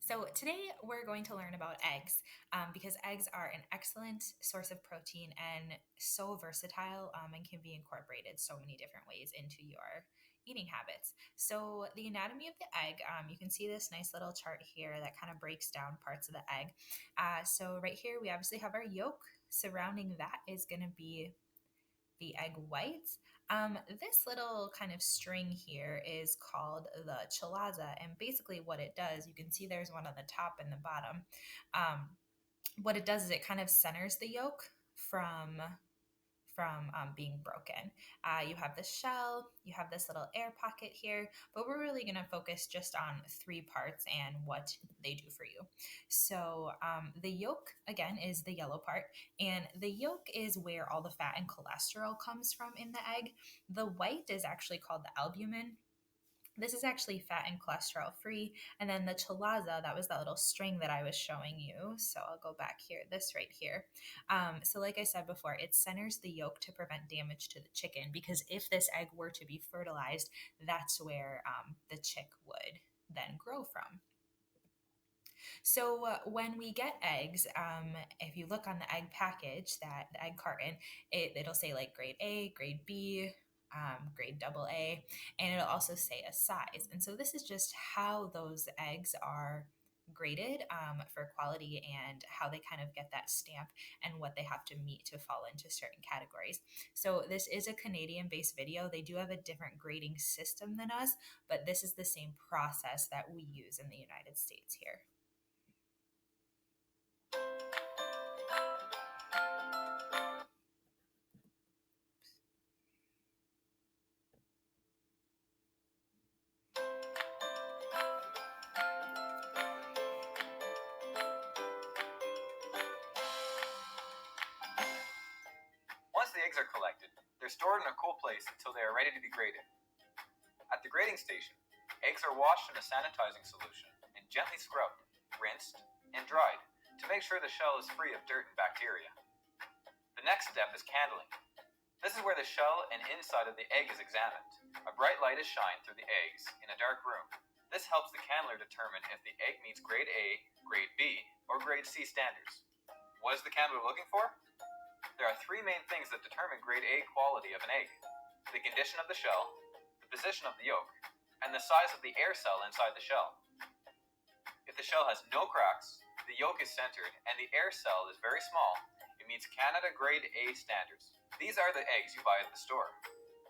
So, today we're going to learn about eggs because eggs are an excellent source of protein and so versatile and can be incorporated so many different ways into your eating habits. So, the anatomy of the egg, you can see this nice little chart here that kind of breaks down parts of the egg. So, right here, we obviously have our yolk. Surrounding that is going to be the egg whites. This little kind of string here is called the chalaza, and basically what it does, you can see there's one on the top and the bottom. Um, what it does is it kind of centers the yolk from being broken. You have the shell, you have this little air pocket here, but we're really going to focus just on three parts and what they do for you. So, the yolk, again, is the yellow part, and the yolk is where all the fat and cholesterol comes from in the egg. The white is actually called the albumin. This is actually fat and cholesterol free. And then the chalaza, that was that little string that I was showing you. So I'll go back here, this right here. So, like I said before, it centers the yolk to prevent damage to the chicken because if this egg were to be fertilized, that's where the chick would then grow from. So when we get eggs, if you look on the egg package, that the egg carton, it'll say like grade A, grade B, grade double A, and it'll also say a size. And so this is just how those eggs are graded for quality and how they kind of get that stamp and what they have to meet to fall into certain categories. So this is a Canadian based video. They do have a different grading system than us, but this is the same process that we use in the United States here. Once the eggs are collected, they're stored in a cool place until they are ready to be graded. At the grading station, eggs are washed in a sanitizing solution and gently scrubbed, rinsed, and dried to make sure the shell is free of dirt and bacteria. The next step is candling. This is where the shell and inside of the egg is examined. A bright light is shined through the eggs in a dark room. This helps the candler determine if the egg meets grade A, grade B, or grade C standards. What is the candler looking for? There are three main things that determine grade A quality of an egg: the condition of the shell, the position of the yolk, and the size of the air cell inside the shell. If the shell has no cracks, the yolk is centered, and the air cell is very small, it meets Canada grade A standards. These are the eggs you buy at the store.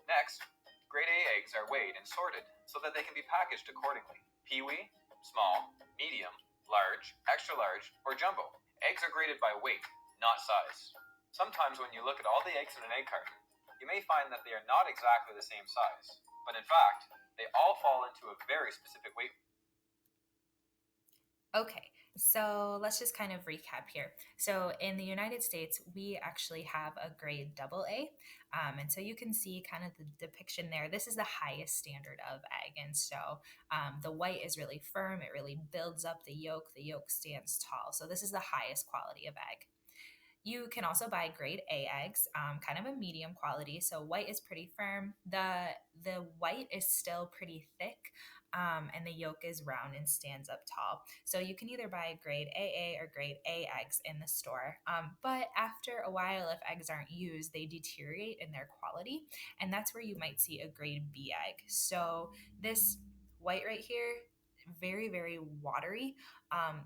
Next, grade A eggs are weighed and sorted so that they can be packaged accordingly: peewee, small, medium, large, extra large, or jumbo. Eggs are graded by weight, not size. Sometimes when you look at all the eggs in an egg carton, you may find that they are not exactly the same size, but in fact, they all fall into a very specific weight. Okay, so let's just kind of recap here. So in the United States, we actually have a grade double A. And so you can see kind of the depiction there. This is the highest standard of egg. And so the white is really firm, it really builds up the yolk stands tall. So this is the highest quality of egg. You can also buy grade A eggs, kind of a medium quality. So white is pretty firm. The white is still pretty thick, and the yolk is round and stands up tall. So you can either buy grade AA or grade A eggs in the store. But after a while, if eggs aren't used, they deteriorate in their quality, and that's where you might see a grade B egg. So this white right here, very, very watery.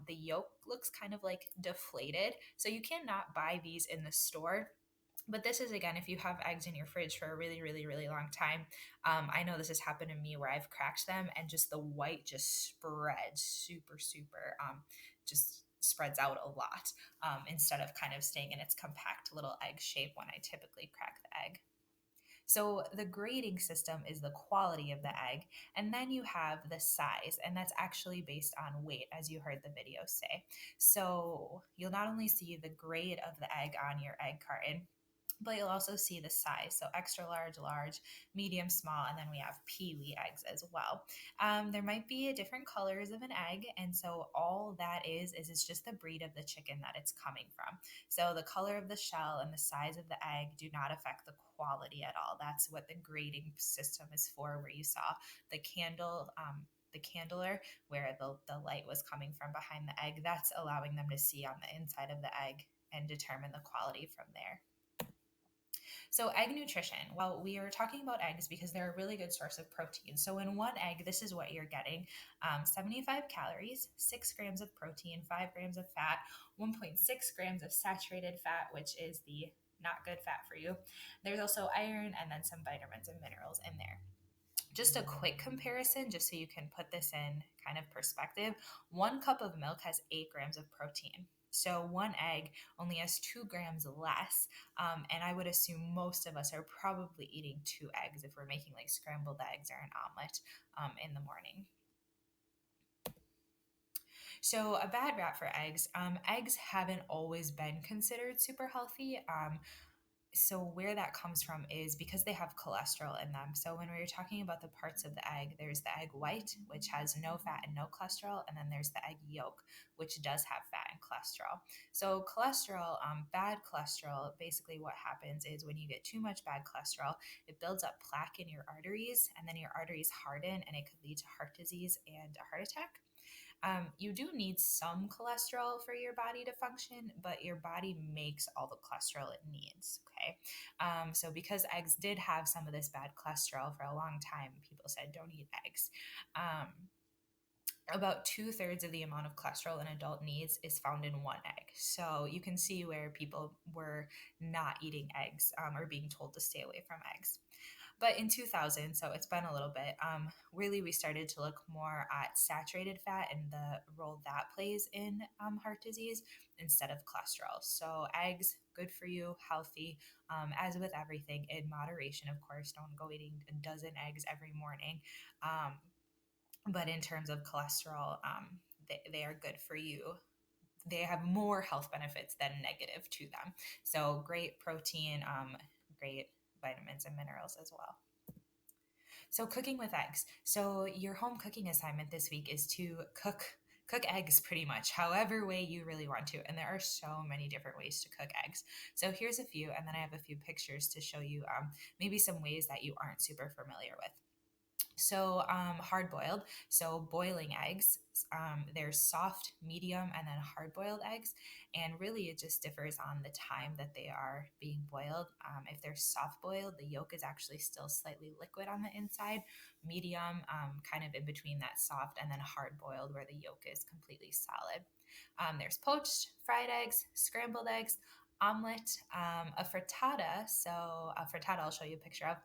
The yolk looks kind of like deflated. So you cannot buy these in the store. But this is, again, if you have eggs in your fridge for a really, really, really long time. I know this has happened to me where I've cracked them and just the white just spreads super, super, just spreads out a lot instead of kind of staying in its compact little egg shape when I typically crack the egg. So the grading system is the quality of the egg, and then you have the size, and that's actually based on weight, as you heard the video say. So you'll not only see the grade of the egg on your egg carton, but you'll also see the size. So extra large, large, medium, small, and then we have peewee eggs as well. There might be different colors of an egg, and so all that is it's just the breed of the chicken that it's coming from. So the color of the shell and the size of the egg do not affect the quality at all. That's what the grading system is for, where you saw the candle the candler where the light was coming from behind the egg. That's allowing them to see on the inside of the egg and determine the quality from there. So, egg nutrition. Well, we are talking about eggs because they're a really good source of protein. So, in one egg, this is what you're getting: 75 calories, 6 grams of protein, 5 grams of fat, 1.6 grams of saturated fat, which is the not good fat for you. There's also iron and then some vitamins and minerals in there. Just a quick comparison, just so you can put this in kind of perspective: 1 cup of milk has 8 grams of protein. So one egg only has 2 grams less. And I would assume most of us are probably eating 2 eggs if we're making like scrambled eggs or an omelet in the morning. So, a bad rap for eggs. Eggs haven't always been considered super healthy. So where that comes from is because they have cholesterol in them. So when we're talking about the parts of the egg, there's the egg white, which has no fat and no cholesterol, and then there's the egg yolk, which does have fat and cholesterol. So cholesterol, bad cholesterol, basically what happens is when you get too much bad cholesterol, it builds up plaque in your arteries, and then your arteries harden, and it could lead to heart disease and a heart attack. You do need some cholesterol for your body to function, but your body makes all the cholesterol it needs. Okay. So, because eggs did have some of this bad cholesterol for a long time, people said don't eat eggs. About 2/3 of the amount of cholesterol an adult needs is found in one egg. So, you can see where people were not eating eggs or being told to stay away from eggs. But in 2000, so it's been a little bit, really we started to look more at saturated fat and the role that plays in heart disease instead of cholesterol. So eggs, good for you, healthy, as with everything, in moderation, of course. Don't go eating a dozen eggs every morning. But in terms of cholesterol, they are good for you. They have more health benefits than negative to them. So great protein, great vitamins and minerals as well. So cooking with eggs. So your home cooking assignment this week is to cook eggs pretty much however way you really want to, and there are so many different ways to cook eggs. So here's a few, and then I have a few pictures to show you maybe some ways that you aren't super familiar with. So, hard boiled. So, boiling eggs. There's soft, medium, and then hard boiled eggs. And really, it just differs on the time that they are being boiled. If they're soft boiled, the yolk is actually still slightly liquid on the inside. Medium, kind of in between that soft, and then hard boiled, where the yolk is completely solid. There's poached, fried eggs, scrambled eggs, omelet, a frittata. So, a frittata, I'll show you a picture of,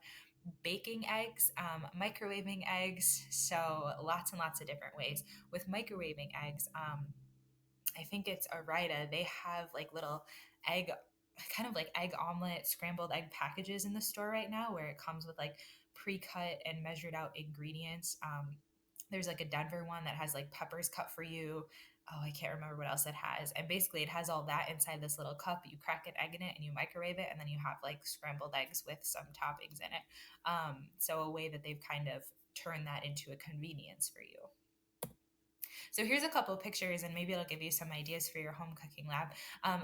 baking eggs, microwaving eggs. So lots and lots of different ways. With microwaving eggs, I think it's Arida. They have like little egg, kind of like egg omelet, scrambled egg packages in the store right now, where it comes with like pre-cut and measured out ingredients. There's like a Denver one that has like peppers cut for you. Oh, I can't remember what else it has. And basically, it has all that inside this little cup. You crack an egg in it and you microwave it, and then you have like scrambled eggs with some toppings in it. So, a way that they've kind of turned that into a convenience for you. So here's a couple pictures, and maybe it'll give you some ideas for your home cooking lab.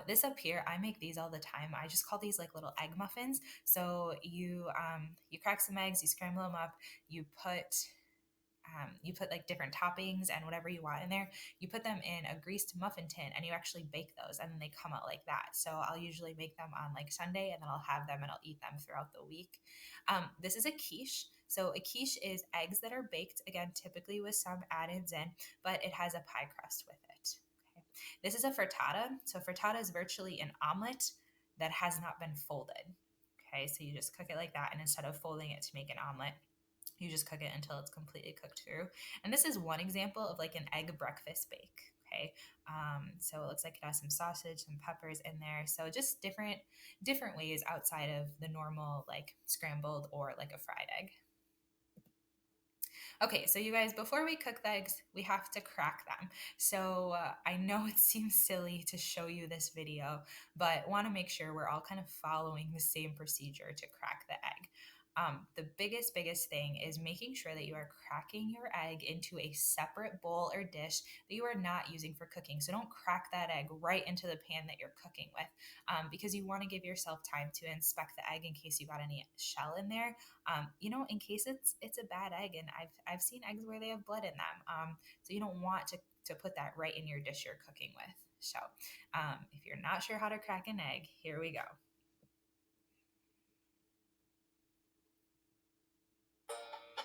This up here, I make these all the time. I just call these like little egg muffins. So you crack some eggs, you scramble them up, you put like different toppings and whatever you want in there. You put them in a greased muffin tin and you actually bake those, and then they come out like that. So I'll usually make them on like Sunday, and then I'll have them and I'll eat them throughout the week. This is a quiche. So a quiche is eggs that are baked, again, typically with some add-ins in, but it has a pie crust with it. Okay. This is a frittata. So frittata is virtually an omelet that has not been folded. Okay, so you just cook it like that, and instead of folding it to make an omelet, you just cook it until it's completely cooked through. And this is one example of like an egg breakfast bake. Okay, so it looks like it has some sausage, some peppers in there. So just different ways outside of the normal like scrambled or like a fried egg. Okay, so you guys, before we cook the eggs, we have to crack them. So I know it seems silly to show you this video, but want to make sure we're all kind of following the same procedure to crack the egg. The biggest thing is making sure that you are cracking your egg into a separate bowl or dish that you are not using for cooking. So don't crack that egg right into the pan that you're cooking with, because you want to give yourself time to inspect the egg in case you got any shell in there. In case it's a bad egg, and I've seen eggs where they have blood in them. So you don't want to put that right in your dish you're cooking with. So if you're not sure how to crack an egg, here we go.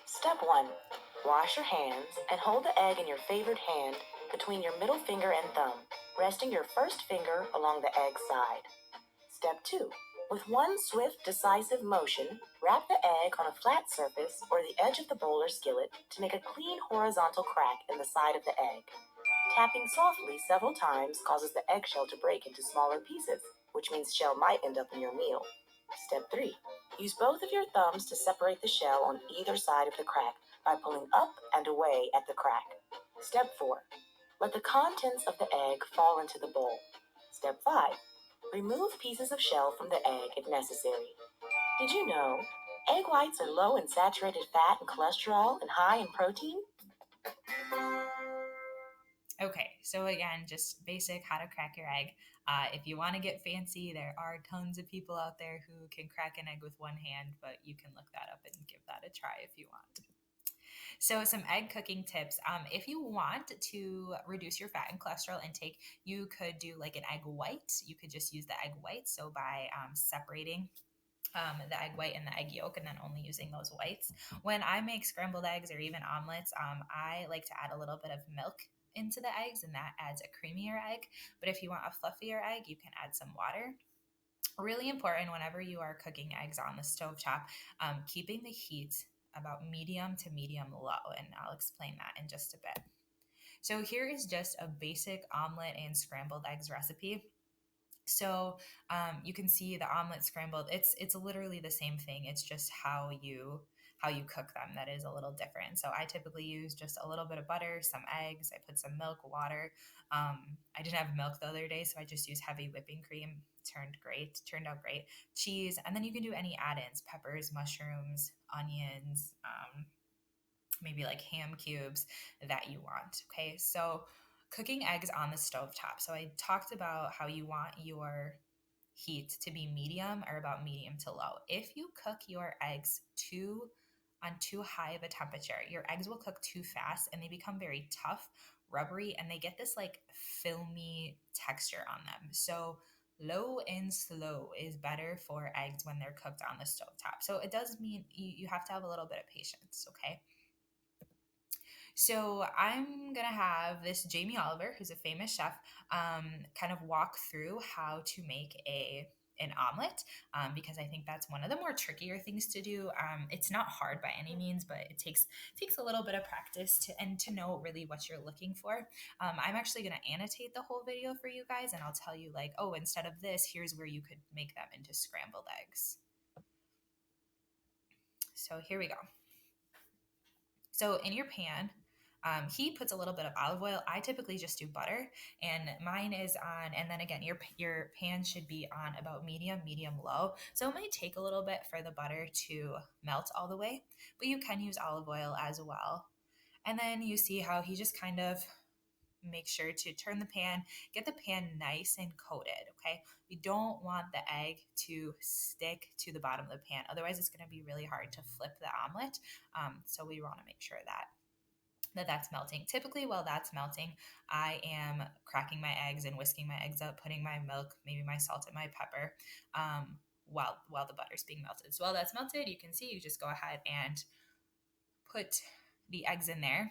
Step 1. Wash your hands and hold the egg in your favored hand between your middle finger and thumb, resting your first finger along the egg side. Step 2. With one swift, decisive motion, wrap the egg on a flat surface or the edge of the bowl or skillet to make a clean horizontal crack in the side of the egg. Tapping softly several times causes the eggshell to break into smaller pieces, which means shell might end up in your meal. Step 3. Use both of your thumbs to separate the shell on either side of the crack by pulling up and away at the crack. Step 4. Let the contents of the egg fall into the bowl. Step 5. Remove pieces of shell from the egg if necessary. Did you know egg whites are low in saturated fat and cholesterol and high in protein? Okay, so again, just basic how to crack your egg. If you want to get fancy, there are tons of people out there who can crack an egg with one hand, but you can look that up and give that a try if you want. So, some egg cooking tips. If you want to reduce your fat and cholesterol intake, you could do like an egg white. You could just use the egg white. So, by separating the egg white and the egg yolk and then only using those whites. When I make scrambled eggs or even omelets, I like to add a little bit of milk into the eggs, and that adds a creamier egg. But if you want a fluffier egg, you can add some water. Really important whenever you are cooking eggs on the stovetop, keeping the heat about medium to medium low, and I'll explain that in just a bit. So here is just a basic omelet and scrambled eggs recipe. So you can see the omelet scrambled. It's literally the same thing. It's just how you cook them that is a little different. So I typically use just a little bit of butter, some eggs. I put some milk, water. I didn't have milk the other day, so I just used heavy whipping cream. Turned out great. Cheese, and then you can do any add-ins: peppers, mushrooms, onions, maybe like ham cubes that you want. Okay, so cooking eggs on the stove top. So I talked about how you want your heat to be medium or about medium to low. If you cook your eggs on too high of a temperature, your eggs will cook too fast and they become very tough, rubbery, and they get this like filmy texture on them. So low and slow is better for eggs when they're cooked on the stove top. So it does mean you have to have a little bit of patience, okay? So I'm gonna have this Jamie Oliver, who's a famous chef, kind of walk through how to make an omelet, because I think that's one of the more trickier things to do. It's not hard by any means, but it takes a little bit of practice to know really what you're looking for. I'm actually going to annotate the whole video for you guys, and I'll tell you like, oh, instead of this, here's where you could make them into scrambled eggs. So here we go. So in your pan, he puts a little bit of olive oil. I typically just do butter, and mine is on. And then again, your pan should be on about medium, low. So it might take a little bit for the butter to melt all the way, but you can use olive oil as well. And then you see how he just kind of make sure to turn the pan, get the pan nice and coated. Okay, we don't want the egg to stick to the bottom of the pan, otherwise it's going to be really hard to flip the omelet. So we want to make sure that's melting. Typically, while that's melting, I am cracking my eggs and whisking my eggs up, putting my milk, maybe my salt and my pepper, while the butter's being melted. So while that's melted, you can see you just go ahead and put the eggs in there.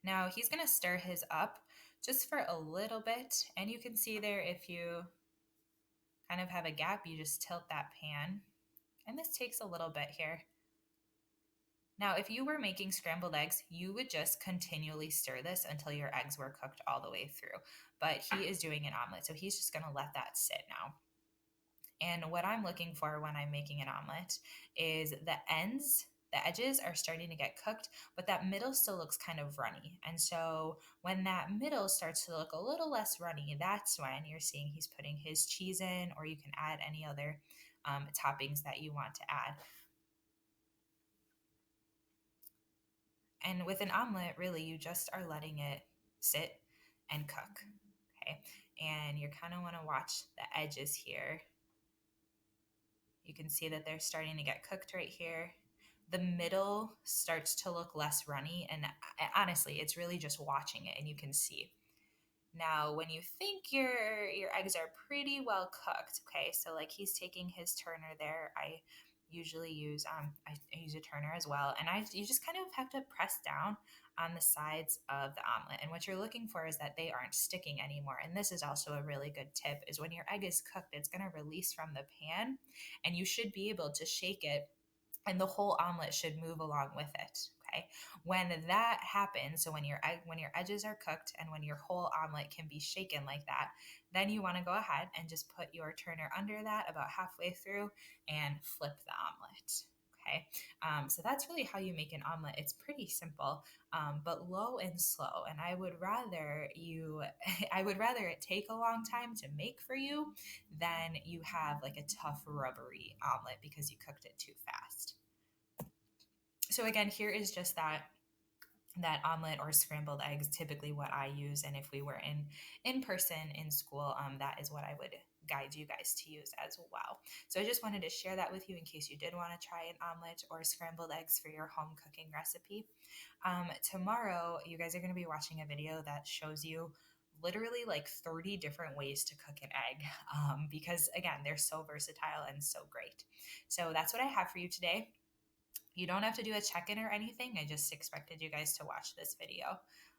Now he's going to stir his up just for a little bit, and you can see there, if you kind of have a gap, you just tilt that pan, and this takes a little bit here. Now, if you were making scrambled eggs, you would just continually stir this until your eggs were cooked all the way through. But he is doing an omelet, so he's just going to let that sit now. And what I'm looking for when I'm making an omelet is the edges are starting to get cooked, but that middle still looks kind of runny. And so when that middle starts to look a little less runny, that's when you're seeing he's putting his cheese in, or you can add any other toppings that you want to add. And with an omelet, really, you just are letting it sit and cook. Okay. And you kind of want to watch the edges here. You can see that they're starting to get cooked right here. The middle starts to look less runny. And honestly, it's really just watching it and you can see. Now, when you think your eggs are pretty well cooked, okay, so like he's taking his turner there. I usually use I use a turner as well, and you just kind of have to press down on the sides of the omelet. And what you're looking for is that they aren't sticking anymore. And this is also a really good tip: is when your egg is cooked, it's going to release from the pan, and you should be able to shake it and the whole omelet should move along with it. Okay. When that happens, so when your edges are cooked and when your whole omelet can be shaken like that, then you want to go ahead and just put your turner under that about halfway through and flip the omelet. Okay. So that's really how you make an omelet. It's pretty simple, but low and slow. And I would rather I would rather it take a long time to make for you than you have like a tough rubbery omelet because you cooked it too fast. So again, here is just that omelet or scrambled eggs, typically what I use. And if we were in person in school, that is what I would guide you guys to use as well. So I just wanted to share that with you in case you did want to try an omelet or scrambled eggs for your home cooking recipe. Tomorrow, you guys are going to be watching a video that shows you literally like 30 different ways to cook an egg because again, they're so versatile and so great. So that's what I have for you today. You don't have to do a check-in or anything. I just expected you guys to watch this video.